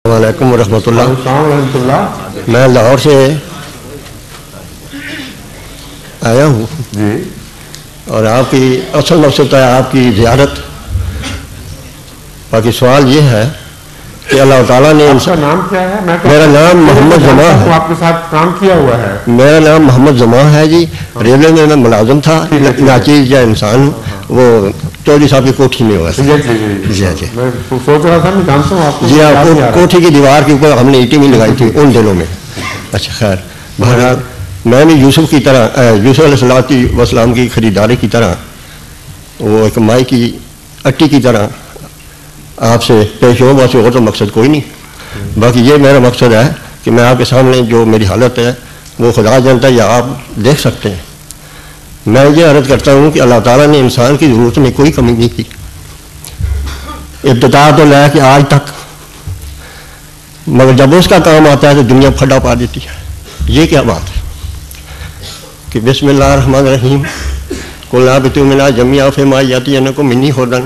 وعلیکم ورحمۃ اللہ. میں لاہور سے آیا ہوں جی. اور آپ کی اصل مقصد ہے آپ کی زیارت. باقی سوال یہ ہے کہ اللہ تعالیٰ نے آپ کا نام کیا ہے؟ میرا نام محمد زماں ہے. آپ کے ساتھ کام کیا ہوا ہے. میرا نام محمد زماں ہے جی. ریلوے میں ملازم تھا. ناچیز یا انسان وہ چودھری صاحب کی کوٹھی میں ہوا. جی میں سوچ رہا تھا میں جانتا ہوں آپ کو. جی ہاں کوٹھی کی دیوار کے اوپر ہم نے اینٹیں بھی لگائی تھی ان دنوں میں. اچھا خیر بہرحال میں نے یوسف کی طرح یوسف علیہ السلام کی خریداری کی طرح وہ ایک مائی کی اٹی کی طرح آپ سے پیش ہو. بس اور تو مقصد کوئی نہیں. باقی یہ میرا مقصد ہے کہ میں آپ کے سامنے جو میری حالت ہے وہ خدا جانتا ہے یا آپ دیکھ سکتے ہیں. میں یہ عرض کرتا ہوں کہ اللہ تعالیٰ نے انسان کی ضرورت میں کوئی کمی نہیں کی ابتدا تو لے کے آج تک. مگر جب اس کا کام آتا ہے تو دنیا پھڈا پا دیتی ہے. یہ کیا بات ہے کہ بسم اللہ الرحمن الرحیم قلنا بتؤمنا جميعا فيما يأتينكم مني هدى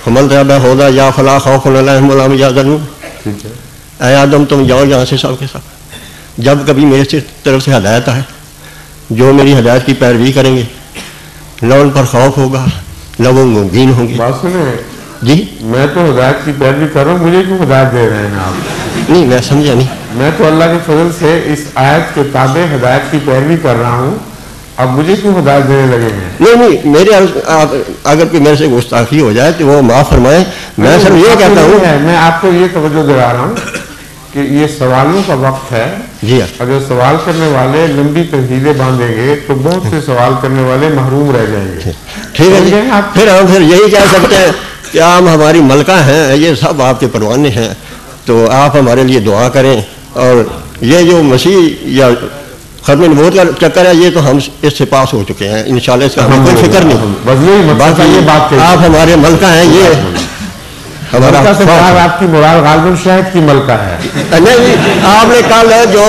حمل ربا ہودا یا فلا خوف علیہم ولا هم يحزنون. اے آدم تم جاؤ یہاں سے سب کے ساتھ. جب کبھی میرے طرف سے ہدایت ہے جو میری ہدایت کی پیروی کریں گے نہ ان پر خوف ہوگا نہ وہ غمگین ہوں گے. بات سنیں جی میں تو ہدایت کی پیروی کر رہا ہوں. مجھے کیوں ہدایت دے رہے ہیں آپ؟ نہیں میں سمجھا نہیں. میں تو اللہ کے فضل سے اس آیت کے تابع ہدایت کی پیروی کر رہا ہوں. اب مجھے کیوں ہدایت دینے لگے ہیں؟ نہیں میرے اگر کوئی میرے سے گستاخی ہو جائے تو وہ معاف فرمائیں. میں صرف یہ کہتا ہوں میں آپ کو یہ توجہ دلا رہا ہوں کہ یہ سوالوں کا وقت ہے. جی اگر سوال کرنے والے لمبی تنظیریں باندھیں گے تو بہت سے سوال کرنے والے محروم رہ جائیں گے. ٹھیک ہے جی. پھر ہم یہی کہہ سکتے ہیں کہ آپ ہماری ملکہ ہیں. یہ سب آپ کے پروانے ہیں تو آپ ہمارے لیے دعا کریں. اور یہ جو مسیح یا ختم نبوت کا چکر ہے یہ تو ہم اس سے پاس ہو چکے ہیں انشاءاللہ. اس کا ہمیں کوئی فکر نہیں. باقی آپ ہمارے ملکہ ہیں. یہ ہمارا آپ کی مراد غالباً شہد کی ملکہ ہے. نہیں آپ نے کل جو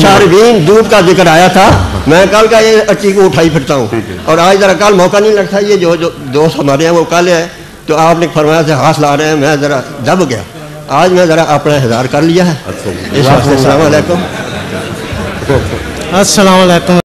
شاربین دودھ کا ذکر آیا تھا میں کل کا یہ اچھی کو اٹھائی پھرتا ہوں. اور آج ذرا کل موقع نہیں لگتا. یہ جو دوست ہمارے ہیں وہ کل ہے تو آپ نے فرمایا سے ہاتھ لا رہے ہیں. میں ذرا دب گیا. آج میں ذرا اپنا اظہار کر لیا ہے. اس واسطے السلام علیکم. السلام علیکم.